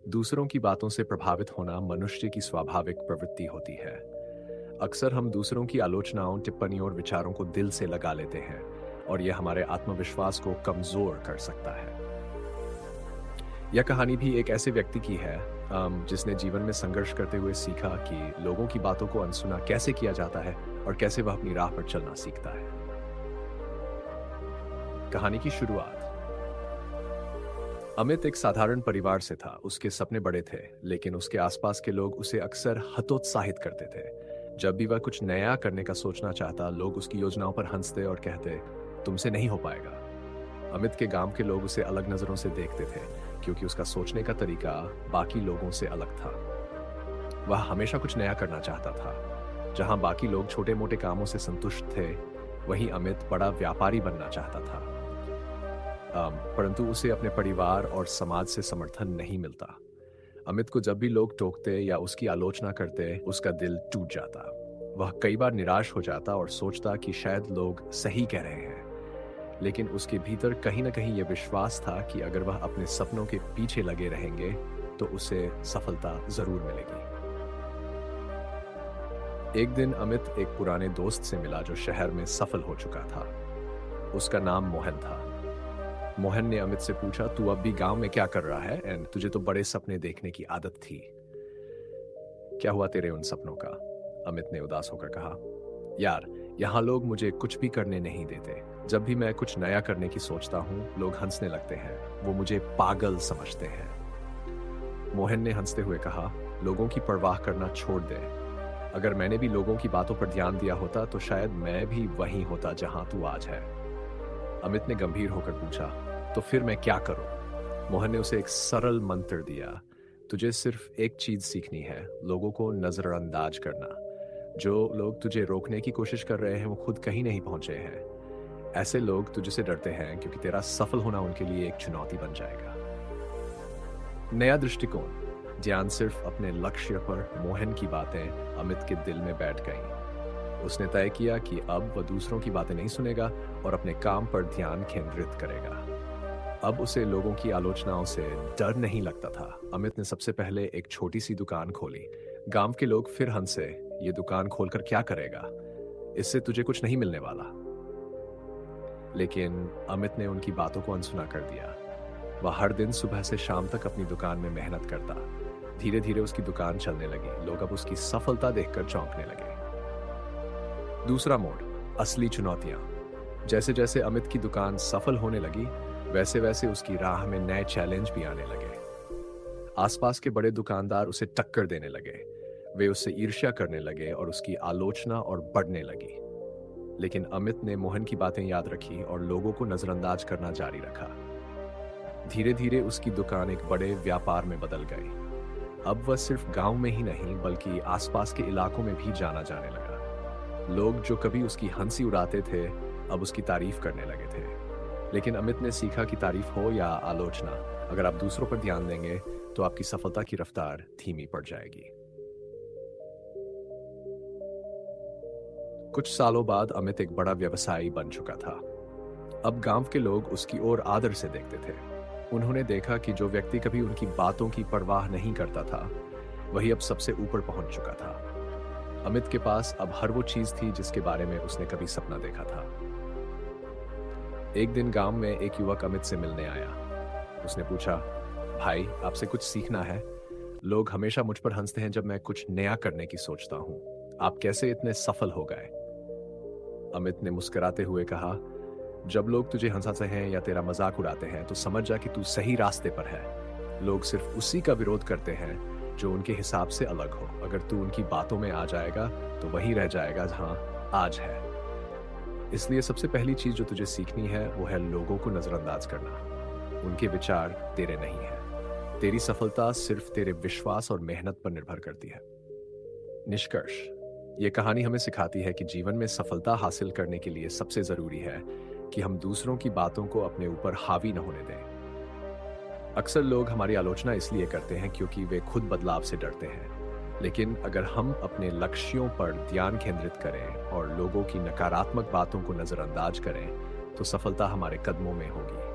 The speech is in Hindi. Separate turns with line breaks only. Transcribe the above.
दूसरों की बातों से प्रभावित होना मनुष्य की स्वाभाविक प्रवृत्ति होती है। अक्सर हम दूसरों की आलोचनाओं, टिप्पणियों और विचारों को दिल से लगा लेते हैं और यह हमारे आत्मविश्वास को कमजोर कर सकता है। यह कहानी भी एक ऐसे व्यक्ति की है जिसने जीवन में संघर्ष करते हुए सीखा कि लोगों की बातों को अनसुना कैसे किया जाता है और कैसे वह अपनी राह पर चलना सीखता है। कहानी की शुरुआत। अमित एक साधारण परिवार से था। उसके सपने बड़े थे, लेकिन उसके आसपास के लोग उसे अक्सर हतोत्साहित करते थे। जब भी वह कुछ नया करने का सोचना चाहता, लोग उसकी योजनाओं पर हंसते और कहते, तुमसे नहीं हो पाएगा। अमित के गांव के लोग उसे अलग नजरों से देखते थे, क्योंकि उसका सोचने का तरीका बाकी लोगों से अलग था। वह हमेशा कुछ नया करना चाहता था। जहां बाकी लोग छोटे मोटे कामों से संतुष्ट थे, वहीं अमित बड़ा व्यापारी बनना चाहता था। परंतु उसे अपने परिवार और समाज से समर्थन नहीं मिलता। अमित को जब भी लोग टोकते या उसकी आलोचना करते, उसका दिल टूट जाता। वह कई बार निराश हो जाता और सोचता कि शायद लोग सही कह रहे हैं। लेकिन उसके भीतर कहीं ना कहीं यह विश्वास था कि अगर वह अपने सपनों के पीछे लगे रहेंगे तो उसे सफलता जरूर मिलेगी। एक दिन अमित एक पुराने दोस्त से मिला जो शहर में सफल हो चुका था। उसका नाम मोहन था। मोहन ने अमित से पूछा, तू अब भी गांव में क्या कर रहा है? एंड तुझे तो बड़े सपने देखने की आदत थी। क्या हुआ तेरे उन सपनों का? अमित ने उदास होकर कहा, यार, यहाँ लोग मुझे कुछ भी करने नहीं देते। जब भी मैं कुछ नया करने की सोचता हूँ, लोग हंसने लगते हैं। वो मुझे पागल समझते हैं। मोहन ने हंसते हुए कहा, लोगों की परवाह करना छोड़ दे। अगर मैंने भी लोगों की बातों पर ध्यान दिया होता तो शायद मैं भी वहीं होता जहां तू आज है। अमित ने गंभीर होकर पूछा, तो फिर मैं क्या करूं? मोहन ने उसे एक सरल मंत्र दिया, तुझे सिर्फ एक चीज सीखनी है, लोगों को नजरअंदाज करना। जो लोग तुझे रोकने की कोशिश कर रहे हैं वो खुद कहीं नहीं पहुंचे हैं। ऐसे लोग तुझसे डरते हैं क्योंकि तेरा सफल होना उनके लिए एक चुनौती बन जाएगा। नया दृष्टिकोण। ध्यान सिर्फ अपने लक्ष्य पर। मोहन की बातें अमित के दिल में बैठ गईं। उसने तय किया कि अब वह दूसरों की बातें नहीं सुनेगा और अपने काम पर ध्यान केंद्रित करेगा। अब उसे लोगों की आलोचनाओं से डर नहीं लगता था। अमित ने सबसे पहले एक छोटी सी दुकान खोली। गांव के लोग फिर हंसे, ये दुकान खोलकर क्या करेगा? इससे तुझे कुछ नहीं मिलने वाला। लेकिन अमित ने उनकी बातों को अनसुना कर दिया। वह हर दिन सुबह से शाम तक अपनी दुकान में मेहनत करता। धीरे धीरे उसकी दुकान चलने लगी। लोग अब उसकी सफलता देखकर चौंकने लगे। दूसरा मोड़, असली चुनौतियां। जैसे जैसे अमित की दुकान सफल होने लगी, वैसे वैसे उसकी राह में नए चैलेंज भी आने लगे। आसपास के बड़े दुकानदार उसे टक्कर देने लगे। वे उससे ईर्ष्या करने लगे और उसकी आलोचना और बढ़ने लगी। लेकिन अमित ने मोहन की बातें याद रखी और लोगों को नजरअंदाज करना जारी रखा। धीरे धीरे उसकी दुकान एक बड़े व्यापार में बदल गई। अब वह सिर्फ गांव में ही नहीं बल्कि आसपास के इलाकों में भी जाना जाने लगा। लोग जो कभी उसकी हंसी उड़ाते थे, अब उसकी तारीफ करने लगे थे। लेकिन अमित ने सीखा कि तारीफ हो या आलोचना, अगर आप दूसरों पर ध्यान देंगे तो आपकी सफलता की रफ्तार धीमी पड़ जाएगी। कुछ सालों बाद अमित एक बड़ा व्यवसायी बन चुका था। अब गांव के लोग उसकी ओर आदर से देखते थे। उन्होंने देखा कि जो व्यक्ति कभी उनकी बातों की परवाह नहीं करता था, वही अब सबसे ऊपर पहुंच चुका था। अमित के पास अब हर वो चीज थी जिसके बारे में उसने कभी सपना देखा था। एक दिन गांव में एक युवक अमित से मिलने आया। उसने पूछा, भाई, आपसे कुछ सीखना है। लोग हमेशा मुझ पर हंसते हैं जब मैं कुछ नया करने की सोचता हूं। आप कैसे इतने सफल हो गए? अमित ने मुस्कुराते हुए कहा, जब लोग तुझे हंसाते हैं या तेरा मजाक उड़ाते हैं तो समझ जा कि तू सही रास्ते पर है। लोग सिर्फ उसी का विरोध करते हैं जो उनके हिसाब से अलग हो। अगर तू उनकी बातों में आ जाएगा तो वहीं रह जाएगा जहां आज है। इसलिए सबसे पहली चीज जो तुझे सीखनी है वो है लोगों को नजरअंदाज करना। उनके विचार तेरे नहीं है। तेरी सफलता सिर्फ तेरे विश्वास और मेहनत पर निर्भर करती है। निष्कर्ष, ये कहानी हमें सिखाती है कि जीवन में सफलता हासिल करने के लिए सबसे जरूरी है कि हम दूसरों की बातों को अपने ऊपर हावी न होने दें। अक्सर लोग हमारी आलोचना इसलिए करते हैं क्योंकि वे खुद बदलाव से डरते हैं। लेकिन अगर हम अपने लक्ष्यों पर ध्यान केंद्रित करें और लोगों की नकारात्मक बातों को नजरअंदाज करें, तो सफलता हमारे कदमों में होगी।